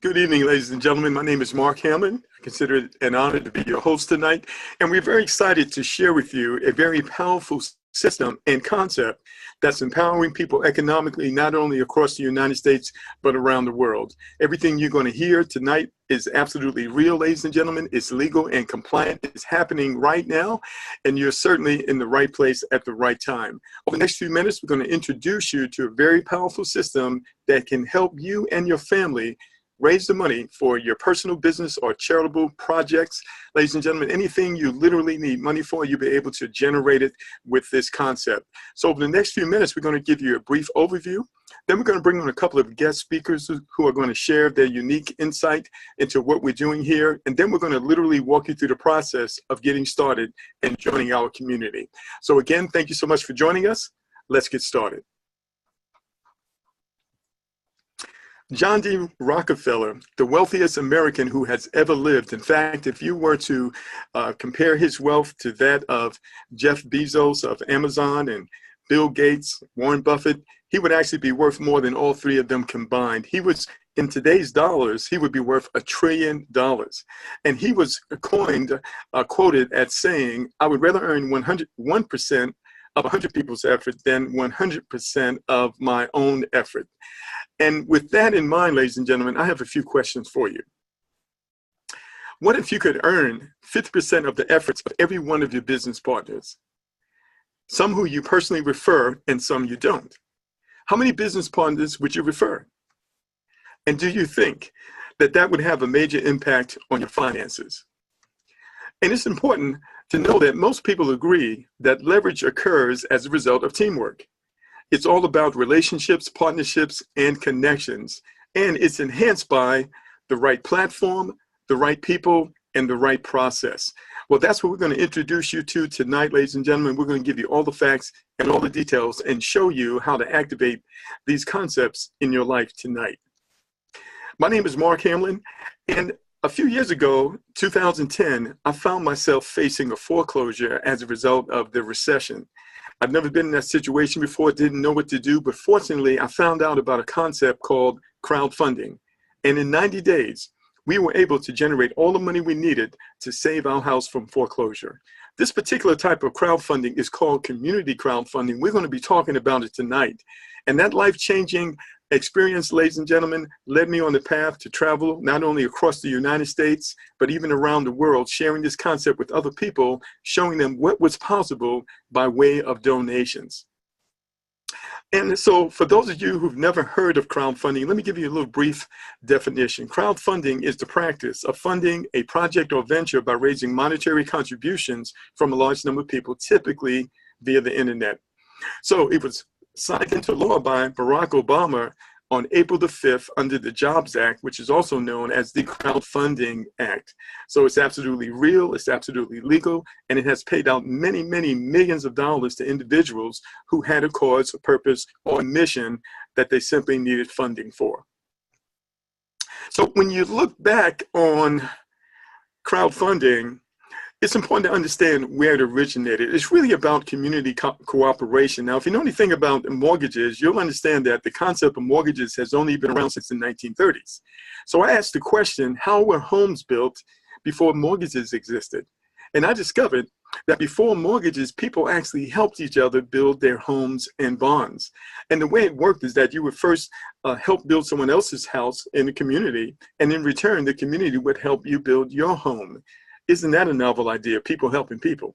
Good evening, ladies and gentlemen. My name is Mark Hamlin. I consider it an honor to be your host tonight. And we're very excited to share with you a very powerful system and concept that's empowering people economically, not only across the United States, but around the world. Everything you're going to hear tonight is absolutely real, ladies and gentlemen. It's legal and compliant. It's happening right now, and you're certainly in the right place at the right time. Over the next few minutes, we're going to introduce you to a very powerful system that can help you and your family raise the money for your personal business or charitable projects. Ladies and gentlemen, anything you literally need money for, you'll be able to generate it with this concept. So over the next few minutes, we're going to give you a brief overview. Then we're going to bring on a couple of guest speakers who are going to share their unique insight into what we're doing here. And then we're going to literally walk you through the process of getting started and joining our community. So again, thank you so much for joining us. Let's get started. John D. Rockefeller, the wealthiest American who has ever lived. In fact, if you were to compare his wealth to that of Jeff Bezos of Amazon and Bill Gates, Warren Buffett, he would actually be worth more than all three of them combined. He was, in today's dollars, he would be worth $1 trillion. And he was quoted as saying, I would rather earn 1% of 100 people's effort than 100% of my own effort. And with that in mind, ladies and gentlemen, I have a few questions for you. What if you could earn 50% of the efforts of every one of your business partners? Some who you personally refer and some you don't. How many business partners would you refer? And do you think that that would have a major impact on your finances? And it's important to know that most people agree that leverage occurs as a result of teamwork. It's all about relationships, partnerships, and connections. And it's enhanced by the right platform, the right people, and the right process. Well, that's what we're going to introduce you to tonight, ladies and gentlemen. We're going to give you all the facts and all the details and show you how to activate these concepts in your life tonight. My name is Mark Hamlin, and a few years ago, 2010, I found myself facing a foreclosure as a result of the recession. I've never been in that situation before, didn't know what to do, but fortunately, I found out about a concept called crowdfunding. And in 90 days, we were able to generate all the money we needed to save our house from foreclosure. This particular type of crowdfunding is called community crowdfunding. We're going to be talking about it tonight. And that life-changing experience, ladies and gentlemen, led me on the path to travel not only across the United States, but even around the world, sharing this concept with other people, showing them what was possible by way of donations. And so for those of you who've never heard of crowdfunding, let me give you a little brief definition. Crowdfunding is the practice of funding a project or venture by raising monetary contributions from a large number of people, typically via the internet. So it was signed into law by Barack Obama on April the 5th under the Jobs Act, which is also known as the Crowdfunding Act. So it's absolutely real, it's absolutely legal, and it has paid out many, many millions of dollars to individuals who had a cause, a purpose, or a mission that they simply needed funding for. So when you look back on crowdfunding, it's important to understand where it originated. It's really about community cooperation. Now, if you know anything about mortgages, you'll understand that the concept of mortgages has only been around since the 1930s. So I asked the question, how were homes built before mortgages existed? And I discovered that before mortgages, people actually helped each other build their homes and bonds. And the way it worked is that you would first help build someone else's house in the community, and in return, the community would help you build your home. Isn't that a novel idea? People helping people.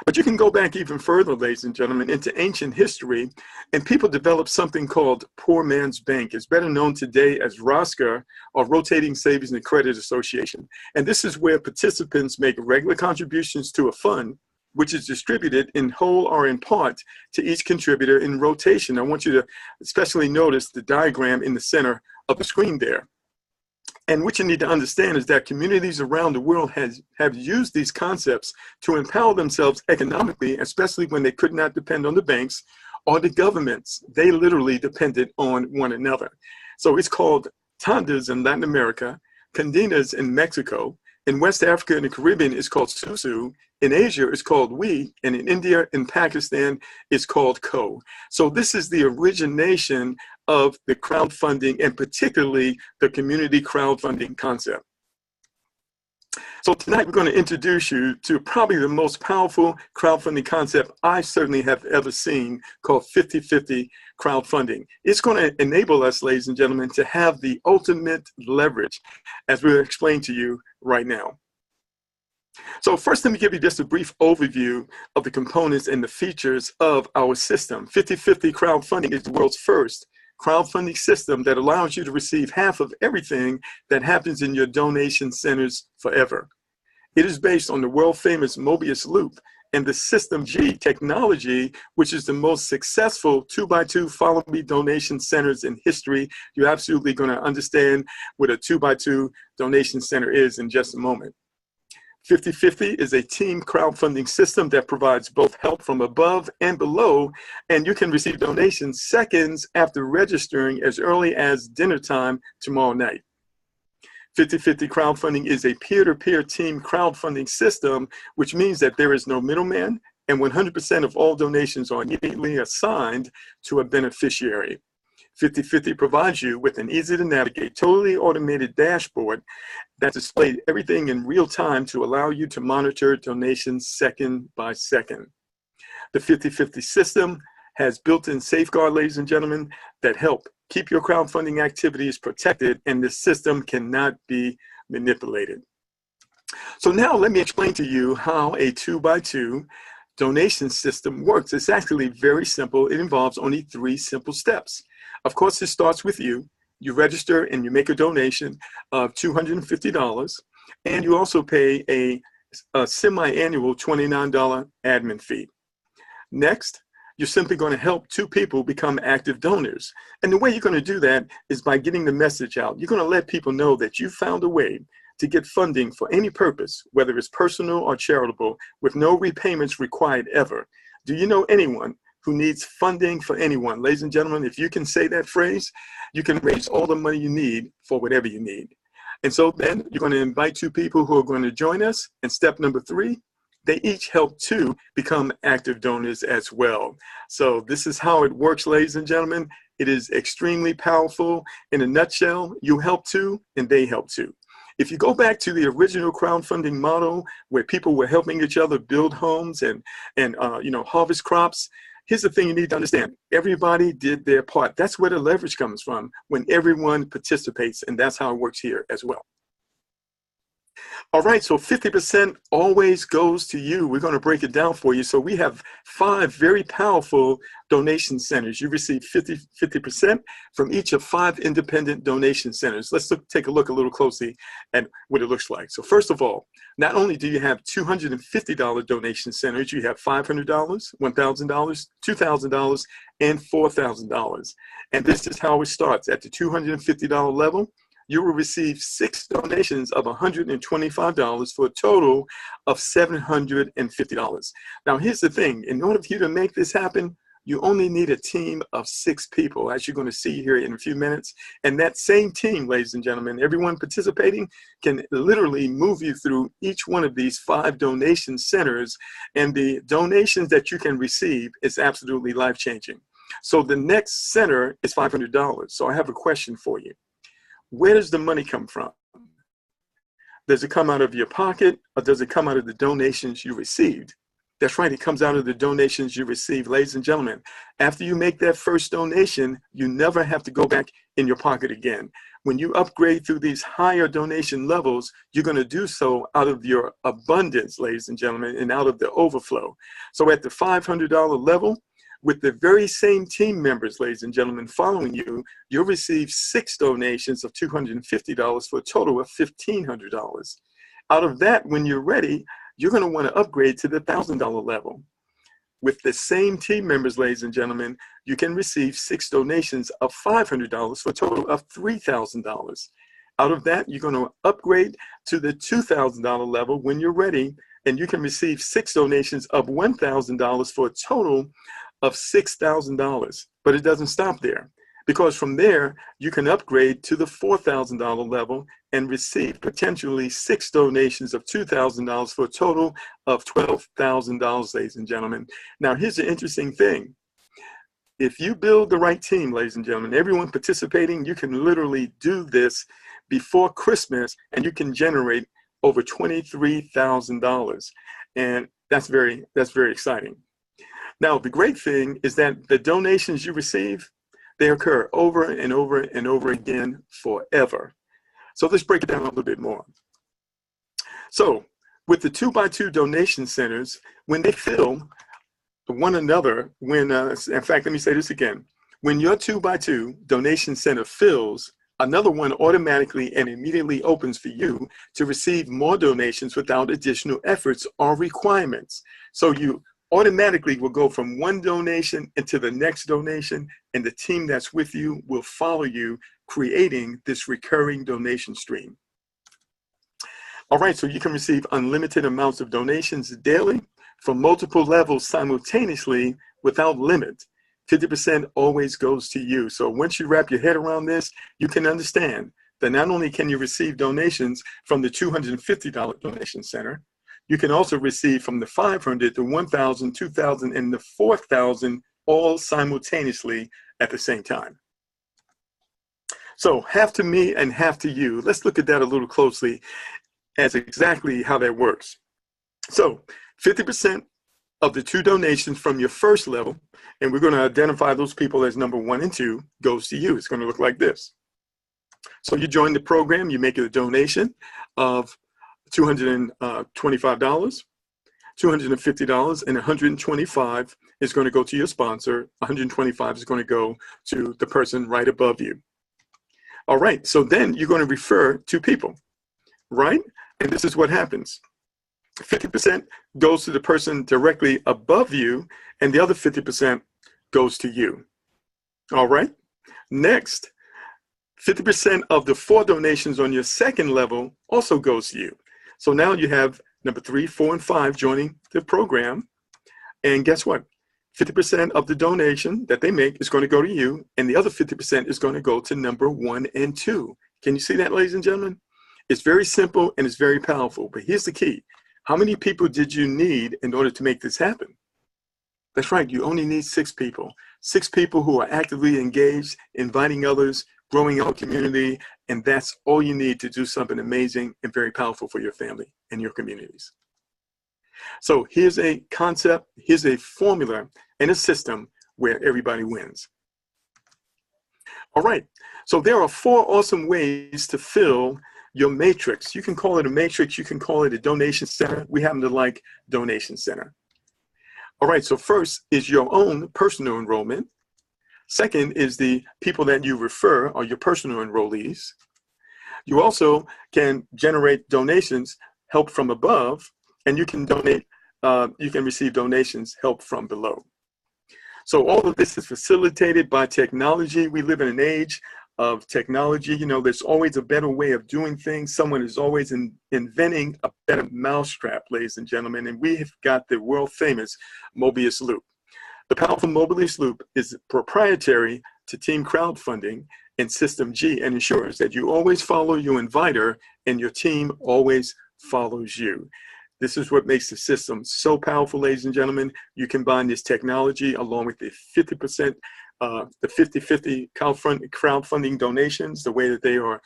But you can go back even further, ladies and gentlemen, into ancient history, and people developed something called Poor Man's Bank. It's better known today as ROSCA, or Rotating Savings and Credit Association. And this is where participants make regular contributions to a fund, which is distributed in whole or in part to each contributor in rotation. I want you to especially notice the diagram in the center of the screen there. And what you need to understand is that communities around the world have used these concepts to empower themselves economically, especially when they could not depend on the banks or the governments. They literally depended on one another. So it's called tandas in Latin America, candinas in Mexico, In West Africa and the Caribbean, it's called Susu. In Asia, it's called We. And in India and Pakistan, it's called Ko. So this is the origination of the crowdfunding, and particularly the community crowdfunding concept. So tonight we're going to introduce you to probably the most powerful crowdfunding concept I certainly have ever seen, called 50-50 crowdfunding. It's going to enable us, ladies and gentlemen, to have the ultimate leverage, as we'll explain to you right now. So first, let me give you just a brief overview of the components and the features of our system. 50-50 crowdfunding is the world's first crowdfunding system that allows you to receive half of everything that happens in your donation centers forever. It is based on the world-famous Mobius loop and the System G technology, which is the most successful 2x2 follow me donation centers in history. You're absolutely going to understand what a 2x2 donation center is in just a moment. 50-50 is a team crowdfunding system that provides both help from above and below, and you can receive donations seconds after registering as early as dinner time tomorrow night. 50-50 crowdfunding is a peer-to-peer team crowdfunding system, which means that there is no middleman, and 100% of all donations are immediately assigned to a beneficiary. 50-50 provides you with an easy-to-navigate, totally automated dashboard that displays everything in real time to allow you to monitor donations second by second. The 50-50 system has built-in safeguards, ladies and gentlemen, that help keep your crowdfunding activities protected, and the system cannot be manipulated. So now let me explain to you how a 2x2 donation system works. It's actually very simple. It involves only 3 simple steps. Of course, it starts with you. You register and you make a donation of $250, and you also pay a semi-annual $29 admin fee. Next, you're simply going to help 2 people become active donors. And the way you're going to do that is by getting the message out. You're going to let people know that you found a way to get funding for any purpose, whether it's personal or charitable, with no repayments required ever. Do you know anyone who needs funding for anyone? Ladies and gentlemen, if you can say that phrase, you can raise all the money you need for whatever you need. And so then you're going to invite 2 people who are going to join us. And step number 3, they each help 2 become active donors as well. So this is how it works, ladies and gentlemen. It is extremely powerful. In a nutshell, you help 2 and they help 2. If you go back to the original crowdfunding model where people were helping each other build homes and harvest crops, here's the thing you need to understand. Everybody did their part. That's where the leverage comes from, when everyone participates, and that's how it works here as well. All right, so 50% always goes to you. We're going to break it down for you. So we have 5 very powerful donation centers. You receive 50% from each of 5 independent donation centers. Let's take a look a little closely at what it looks like. So first of all, not only do you have $250 donation centers, you have $500, $1,000, $2,000, and $4,000. And this is how it starts. At the $250 level, you will receive 6 donations of $125 for a total of $750. Now, here's the thing. In order for you to make this happen, you only need a team of 6 people, as you're going to see here in a few minutes. And that same team, ladies and gentlemen, everyone participating can literally move you through each one of these 5 donation centers. And the donations that you can receive is absolutely life-changing. So the next center is $500. So I have a question for you. Where does the money come from? Does it come out of your pocket, or does it come out of the donations you received? That's right, it comes out of the donations you receive. Ladies and gentlemen, after you make that first donation, you never have to go back in your pocket again. When you upgrade through these higher donation levels, you're going to do so out of your abundance, ladies and gentlemen, and out of the overflow. So at the $500 level, with the very same team members, ladies and gentlemen, following you, you'll receive 6 donations of $250 for a total of $1,500. Out of that, when you're ready, you're going to want to upgrade to the $1,000 level. With the same team members, ladies and gentlemen, you can receive 6 donations of $500 for a total of $3,000. Out of that, you're going to upgrade to the $2,000 level when you're ready, and you can receive 6 donations of $1,000 for a total of $6,000. But it doesn't stop there. because from there, you can upgrade to the $4,000 level and receive potentially 6 donations of $2,000 for a total of $12,000, ladies and gentlemen. Now, here's the interesting thing. If you build the right team, ladies and gentlemen, everyone participating, you can literally do this before Christmas and you can generate over $23,000. And that's very exciting. Now, the great thing is that the donations you receive, they occur over and over and over again forever. So let's break it down a little bit more. So with the 2x2 donation centers, when they fill one another, in fact, let me say this again. When your 2x2 donation center fills, another one automatically and immediately opens for you to receive more donations without additional efforts or requirements. So you automatically will go from one donation into the next donation, and the team that's with you will follow you, creating this recurring donation stream. All right, so you can receive unlimited amounts of donations daily from multiple levels simultaneously without limit. 50% always goes to you. So once you wrap your head around this, you can understand that not only can you receive donations from the $250 donation center, you can also receive from the $500, the $1,000, $2,000, and the $4,000 all simultaneously at the same time. So half to me and half to you. Let's look at that a little closely as exactly how that works. So 50% of the 2 donations from your first level, and we're going to identify those people as number 1 and 2, goes to you. It's going to look like this. So you join the program, you make a donation of $225, $250, and $125 is going to go to your sponsor. $125 is going to go to the person right above you. All right, so then you're going to refer 2 people, right? And this is what happens. 50% goes to the person directly above you, and the other 50% goes to you. All right, next, 50% of the 4 donations on your second level also goes to you. So now you have number 3, 4, and 5 joining the program. And guess what? 50% of the donation that they make is going to go to you, and the other 50% is going to go to number 1 and 2. Can you see that, ladies and gentlemen? It's very simple and it's very powerful. But here's the key. How many people did you need in order to make this happen? That's right. You only need 6 people. 6 people who are actively engaged, inviting others, growing our community, and that's all you need to do something amazing and very powerful for your family and your communities. So here's a concept, here's a formula and a system where everybody wins. All right, so there are 4 awesome ways to fill your matrix. You can call it a matrix, you can call it a donation center. We happen to like donation center. All right, so first is your own personal enrollment. Second is the people that you refer or your personal enrollees. You also can generate donations, help from above, and you can donate, you can receive donations, help from below. So all of this is facilitated by technology. We live in an age of technology. You know, there's always a better way of doing things. Someone is always inventing a better mousetrap, ladies and gentlemen, and we have got the world famous Mobius Loop. The powerful Mobius Loop is proprietary to Team Crowdfunding and System G and ensures that you always follow your inviter and your team always follows you. This is what makes the system so powerful, ladies and gentlemen. You combine this technology along with the 50%, the 50-50 crowdfunding donations, the way that they are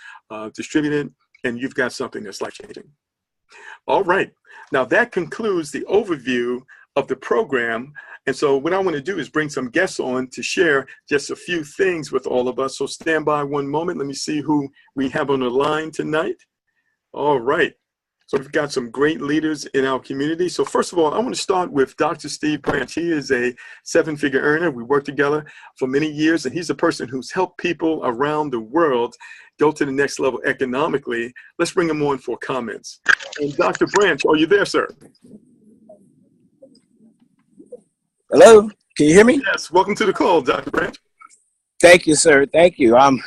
distributed, and you've got something that's life-changing. All right, now that concludes the overview of the program. And so what I want to do is bring some guests on to share just a few things with all of us. So stand by one moment. Let me see who we have on the line tonight. All right. So we've got some great leaders in our community. So first of all, I want to start with Dr. Steve Branch. He is a 7-figure earner. We worked together for many years, and he's a person who's helped people around the world go to the next level economically. Let's bring him on for comments. And Dr. Branch, are you there, sir? Hello, can you hear me? Yes, welcome to the call, Dr. Branch. Thank you, sir. Thank you. I'm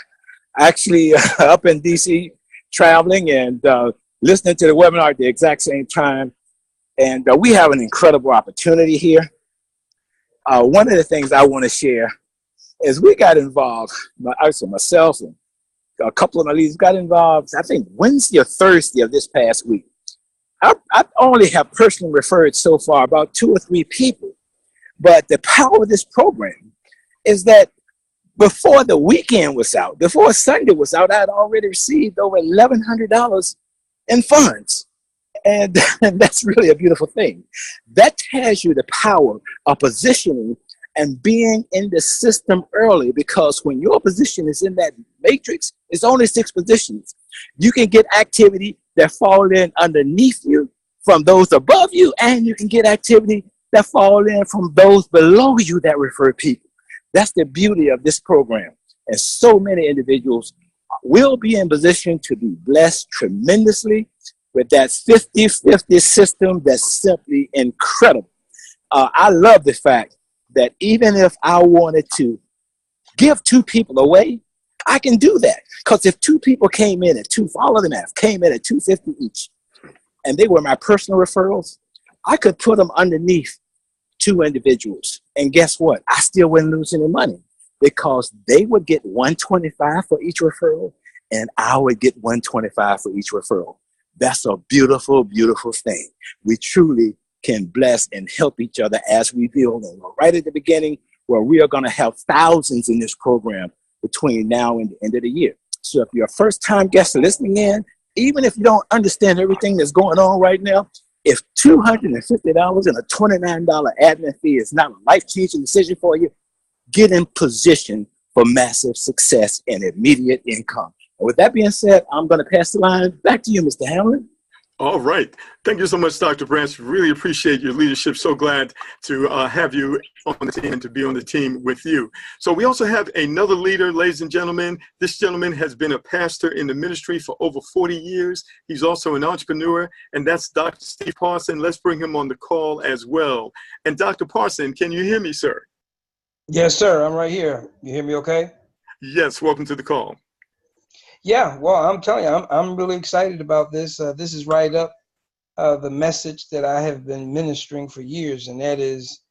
actually up in DC traveling and listening to the webinar at the exact same time. And we have an incredible opportunity here. One of the things I want to share as we got involved, myself and a couple of my leaders got involved, I think Wednesday or Thursday of this past week. I only have personally referred so far about 2 or 3 people. But the power of this program is that before the weekend was out, before Sunday was out, I had already received over $1,100 in funds. And that's really a beautiful thing. That tells you the power of positioning and being in the system early, because when your position is in that matrix, it's only 6 positions. You can get activity that fall in underneath you from those above you, and you can get activity that fall in from those below you that refer people. That's the beauty of this program. And so many individuals will be in position to be blessed tremendously with that 50-50 system that's simply incredible. I love the fact that even if I wanted to give 2 people away, I can do that. Because if 2 people came in at follow the math, came in at $250 each, and they were my personal referrals, I could put them underneath 2 individuals. And guess what? I still wouldn't lose any money, because they would get $125 for each referral, and I would get $125 for each referral. That's a beautiful, beautiful thing. We truly can bless and help each other as we build. And we're right at the beginning, where we are going to have thousands in this program between now and the end of the year. So if you're a first-time guest listening in, even if you don't understand everything that's going on right now, if $250 and a $29 admin fee is not a life-changing decision for you, get in position for massive success and immediate income. And with that being said, I'm going to pass the line back to you, Mr. Hamlin. All right. Thank you so much, Dr. Branch. Really appreciate your leadership. So glad to have you on the team and to be on the team with you. So we also have another leader, ladies and gentlemen. This gentleman has been a pastor in the ministry for over 40 years. He's also an entrepreneur, and that's Dr. Steve Parson. Let's bring him on the call as well. And Dr. Parson, can you hear me, sir? Yes, sir. I'm right here. You hear me okay? Yes. Welcome to the call. Yeah, well, I'm telling you, I'm really excited about this. This is right up the message that I have been ministering for years, and that is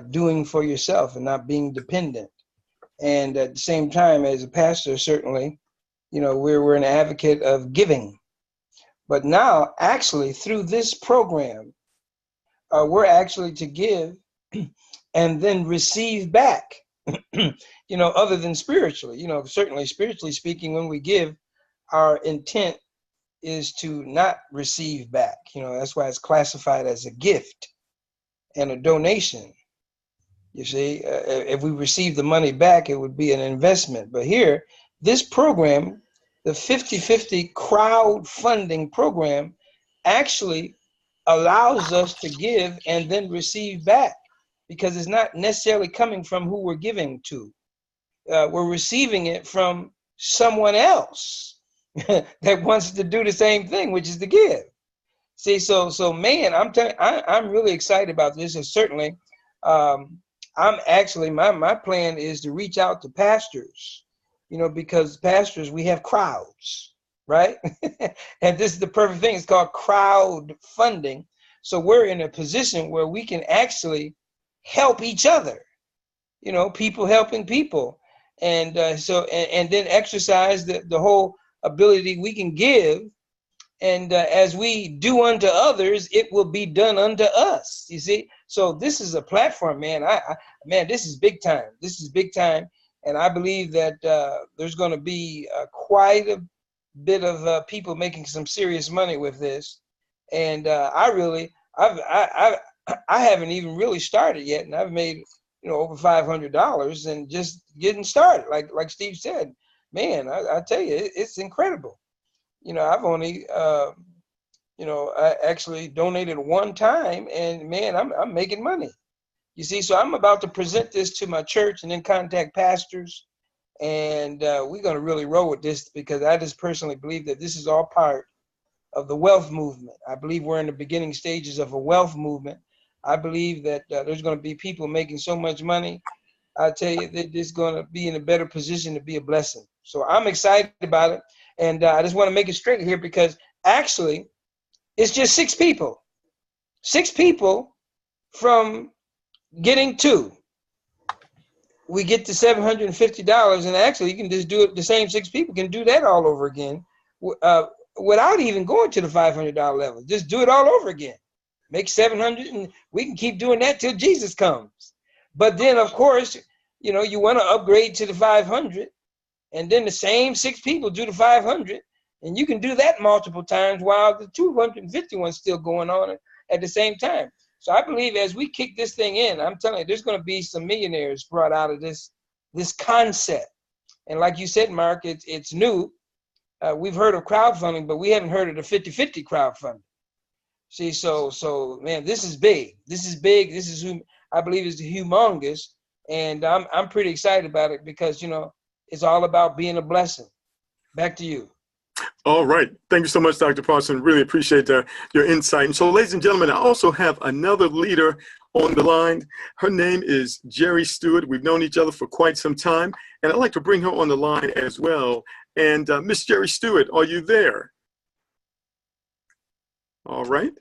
doing for yourself and not being dependent. And at the same time, as a pastor, certainly, you know, we're an advocate of giving. But now, actually, through this program, we're actually to give and then receive back. You know, other than spiritually, you know, certainly spiritually speaking, when we give, our intent is to not receive back. You know, that's why it's classified as a gift and a donation. You see, if we receive the money back, it would be an investment. But here, this program, the 50-50 crowdfunding program, actually allows us to give and then receive back, because it's not necessarily coming from who we're giving to. We're receiving it from someone else that wants to do the same thing, which is to give. See, so man, I'm really excited about this. And certainly, I'm actually, my plan is to reach out to pastors, you know, because pastors, we have crowds, right? And this is the perfect thing. It's called crowdfunding. So we're in a position where we can actually help each other, you know, people helping people. And and then exercise the whole ability we can give. And as we do unto others, it will be done unto us. You see? So this is a platform, man. Man, this is big time. This is big time. And I believe that there's going to be quite a bit of people making some serious money with this. And I haven't even really started yet. And I've made, you know, over $500 and just getting started. Like Steve said, man, I tell you, it's incredible. You know, I've only, you know, I actually donated one time, and man, I'm making money. You see, so I'm about to present this to my church and then contact pastors, and we're going to really roll with this, because I just personally believe that this is all part of the wealth movement. I believe we're in the beginning stages of a wealth movement. I believe that there's going to be people making so much money. I tell you, that they're going to be in a better position to be a blessing. So I'm excited about it. And I just want to make it straight here, because actually it's just 6 people. 6 people from getting 2. we get to $750, and actually you can just do it. The same 6 people can do that all over again, without even going to the $500 level. Just do it all over again. Make 700, and we can keep doing that till Jesus comes. But then, of course, you know, you want to upgrade to the 500, and then the same 6 people do the 500, and you can do that multiple times while the 251 still going on at the same time. So I believe as we kick this thing in, I'm telling you, there's going to be some millionaires brought out of this concept. And like you said, Mark, it's new. We've heard of crowdfunding, but we haven't heard of the 50-50 crowdfunding. See, so man, this is big. This is big. This is who I believe is humongous, and I'm pretty excited about it because, you know, it's all about being a blessing. Back to you. All right. Thank you so much, Dr. Parson. Really appreciate your insight. And so, ladies and gentlemen, I also have another leader on the line. Her name is Jerry Stewart. We've known each other for quite some time, and I'd like to bring her on the line as well. And Miss Jerry Stewart, are you there? All right.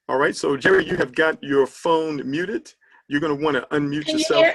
All right. So, Jerry, you have got your phone muted. You're going to want to unmute yourself.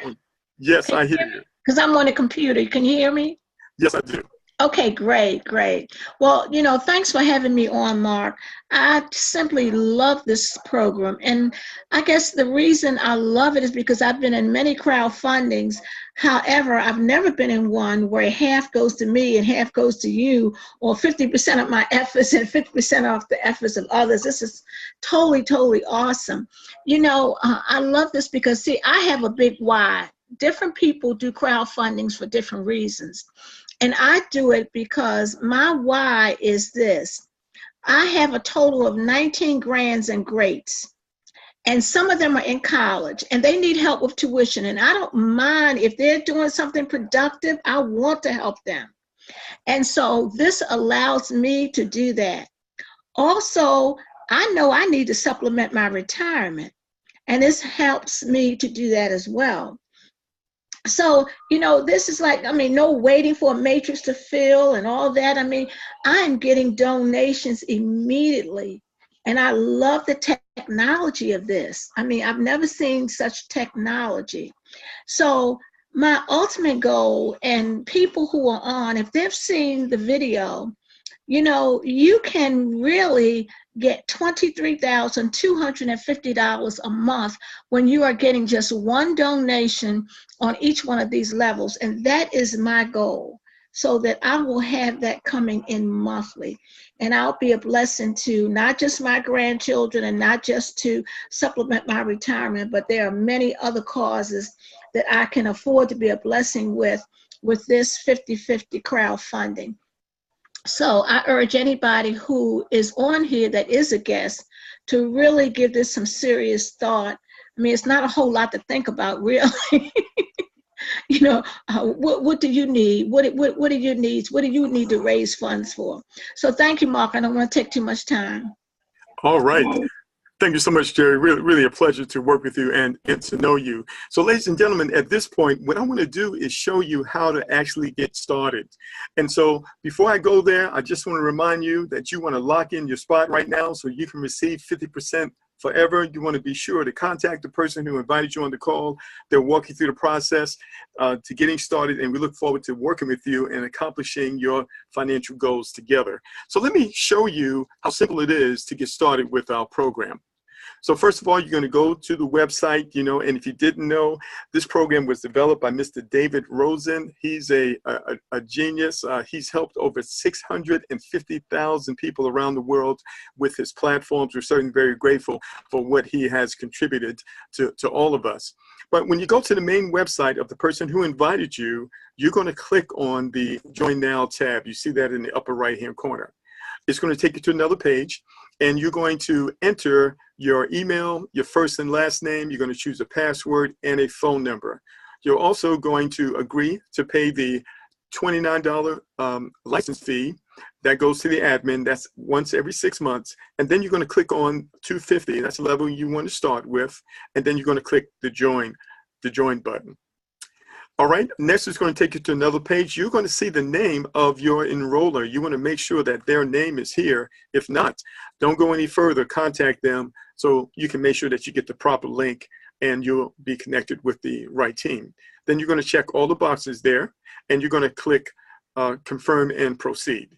Yes, I hear you. Because I'm on a computer. Can you hear me? Yes, I do. Okay, great. Well, you know, thanks for having me on, Mark. I simply love this program. And I guess the reason I love it is because I've been in many crowdfundings. However, I've never been in one where half goes to me and half goes to you, or 50% of my efforts and 50% off the efforts of others. This is totally, totally awesome. You know, I love this because, see, I have a big why. Different people do crowdfundings for different reasons. And I do it because my why is this. I have a total of 19 grands and greats, and some of them are in college, and they need help with tuition. And I don't mind if they're doing something productive. I want to help them. And so this allows me to do that. Also, I know I need to supplement my retirement, and this helps me to do that as well. So, you know, this is like, I mean, no waiting for a matrix to fill and all that. I mean, I'm getting donations immediately. And I love the technology of this. I mean, I've never seen such technology. So my ultimate goal, and people who are on, if they've seen the video, you know, you can really get $23,250 a month when you are getting just one donation on each one of these levels. And that is my goal, so that I will have that coming in monthly. And I'll be a blessing to not just my grandchildren and not just to supplement my retirement, but there are many other causes that I can afford to be a blessing with this 50-50 crowdfunding. So I urge anybody who is on here that is a guest to really give this some serious thought. I mean, it's not a whole lot to think about, really. You know, what do you need? What are your needs? What do you need to raise funds for? So thank you, Mark. I don't want to take too much time. All right. Thank you so much, Jerry. Really, really a pleasure to work with you and to know you. So, ladies and gentlemen, at this point, what I want to do is show you how to actually get started. And so before I go there, I just want to remind you that you want to lock in your spot right now so you can receive 50% forever. You want to be sure to contact the person who invited you on the call. They'll walk you through the process to getting started, and we look forward to working with you and accomplishing your financial goals together. So let me show you how simple it is to get started with our program. So first of all, you're going to go to the website, you know, and if you didn't know, this program was developed by Mr. David Rosen. He's a genius. He's helped over 650,000 people around the world with his platforms. We're certainly very grateful for what he has contributed to all of us. But when you go to the main website of the person who invited you, you're going to click on the Join Now tab. You see that in the upper right-hand corner. It's going to take you to another page, and you're going to enter your email, your first and last name. You're going to choose a password and a phone number. You're also going to agree to pay the $29 license fee that goes to the admin. That's once every 6 months. And then you're going to click on $250. That's the level you want to start with. And then you're going to click the join button. All right, next is going to take you to another page. You're going to see the name of your enroller. You want to make sure that their name is here. If not, don't go any further. Contact them so you can make sure that you get the proper link and you'll be connected with the right team. Then you're going to check all the boxes there, and you're going to click confirm and proceed.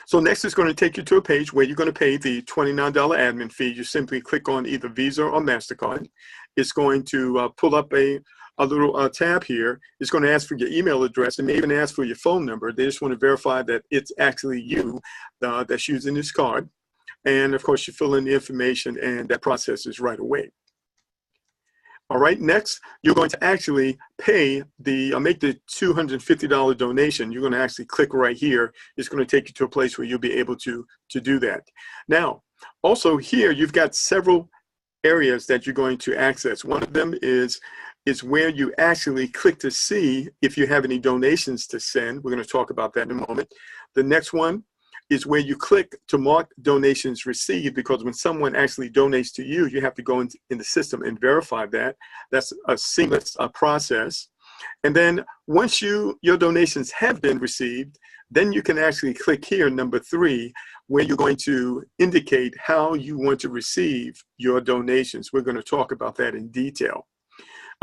So next it's going to take you to a page where you're going to pay the $29 admin fee. You simply click on either Visa or MasterCard. It's going to pull up a little tab here. It's going to ask for your email address and may even ask for your phone number. They just want to verify that it's actually you that's using this card. And of course, you fill in the information, and that processes right away. All right, next, you're going to actually pay make the $250 donation. You're going to actually click right here. It's going to take you to a place where you'll be able to do that. Now, also here, you've got several areas that you're going to access. One of them is where you actually click to see if you have any donations to send. We're going to talk about that in a moment. The next one is where you click to mark donations received, because when someone actually donates to you, you have to go in the system and verify that. That's a seamless process. And then once your donations have been received, then you can actually click here, number 3, where you're going to indicate how you want to receive your donations. We're going to talk about that in detail.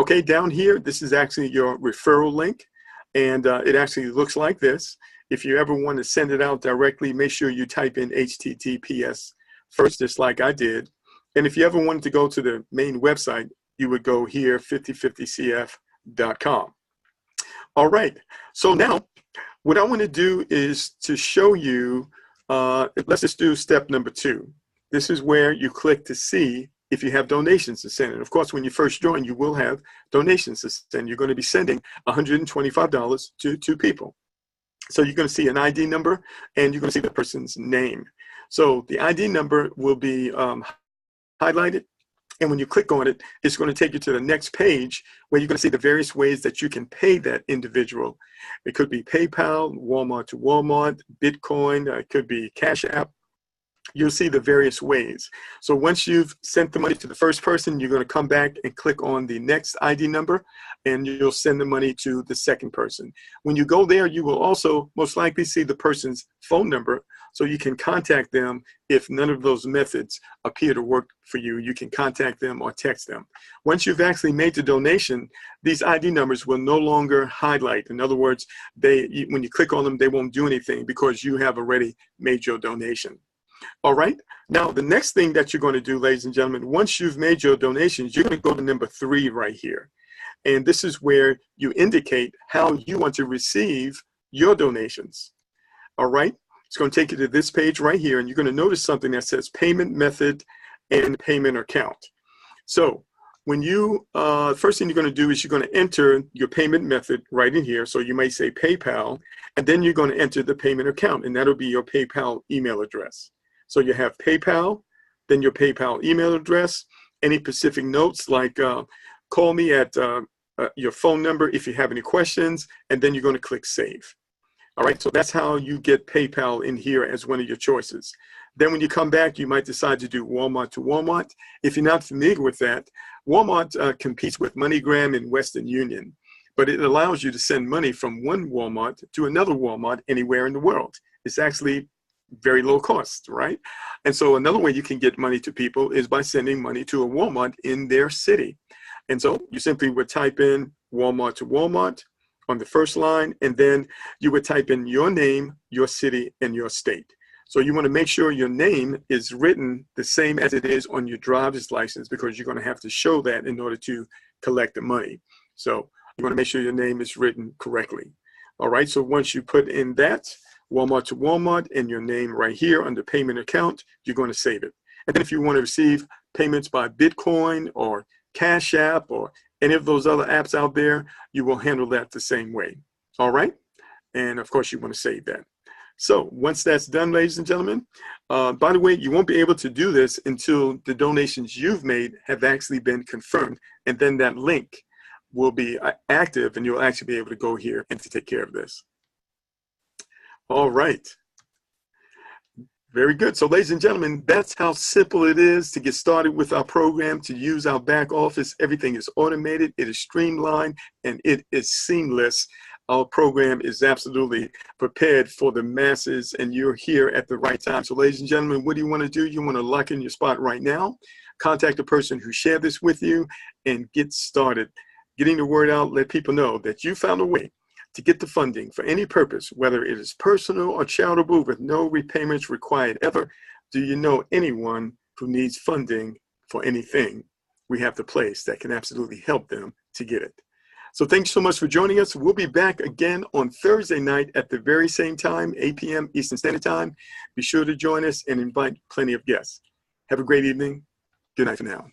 Okay, down here, this is actually your referral link, and it actually looks like this. If you ever want to send it out directly, make sure you type in HTTPS first, just like I did. And if you ever wanted to go to the main website, you would go here, 5050cf.com. All right, so now what I want to do is to show you, let's just do step number 2. This is where you click to see if you have donations to send. And of course, when you first join, you will have donations to send. You're going to be sending $125 to 2 people. So you're going to see an ID number, and you're going to see the person's name. So the ID number will be highlighted, and when you click on it, it's going to take you to the next page where you're going to see the various ways that you can pay that individual. It could be PayPal, Walmart to Walmart, Bitcoin, it could be Cash App. You'll see the various ways. So once you've sent the money to the first person, you're going to come back and click on the next ID number, and you'll send the money to the second person. When you go there, you will also most likely see the person's phone number, so you can contact them. If none of those methods appear to work for you, you can contact them or text them. Once you've actually made the donation, these ID numbers will no longer highlight. In other words, when you click on them, they won't do anything because you have already made your donation. All right, now the next thing that you're going to do, ladies and gentlemen, once you've made your donations, you're going to go to number 3 right here. And this is where you indicate how you want to receive your donations. All right, it's going to take you to this page right here, and you're going to notice something that says payment method and payment account. So when you, first thing you're going to do is you're going to enter your payment method right in here. So you may say PayPal, and then you're going to enter the payment account, and that'll be your PayPal email address. So you have PayPal, then your PayPal email address, any specific notes like call me at your phone number if you have any questions, and then you're going to click Save. All right, so that's how you get PayPal in here as one of your choices. Then when you come back, you might decide to do Walmart to Walmart. If you're not familiar with that, Walmart competes with MoneyGram and Western Union, but it allows you to send money from one Walmart to another Walmart anywhere in the world. It's actually very low cost, right? And so another way you can get money to people is by sending money to a Walmart in their city. And so you simply would type in Walmart to Walmart on the first line, and then you would type in your name, your city, and your state. So you want to make sure your name is written the same as it is on your driver's license, because you're going to have to show that in order to collect the money. So you want to make sure your name is written correctly. All right, so once you put in that, Walmart to Walmart, and your name right here under payment account, you're going to save it. And then if you want to receive payments by Bitcoin or Cash App or any of those other apps out there, you will handle that the same way. All right? And of course, you want to save that. So once that's done, ladies and gentlemen, by the way, you won't be able to do this until the donations you've made have actually been confirmed. And then that link will be active, and you'll actually be able to go here and to take care of this. All right. Very good. So ladies and gentlemen, that's how simple it is to get started with our program, to use our back office. Everything is automated, it is streamlined, and it is seamless. Our program is absolutely prepared for the masses, and you're here at the right time. So ladies and gentlemen, what do you want to do? You want to lock in your spot right now. contact the person who shared this with you and get started getting the word out. Let people know that you found a way to get the funding for any purpose, whether it is personal or charitable, with no repayments required ever. Do you know anyone who needs funding for anything? We have the place that can absolutely help them to get it. So thanks so much for joining us. We'll be back again on Thursday night at the very same time, 8 p.m. Eastern Standard Time. Be sure to join us and invite plenty of guests. Have a great evening. Good night for now.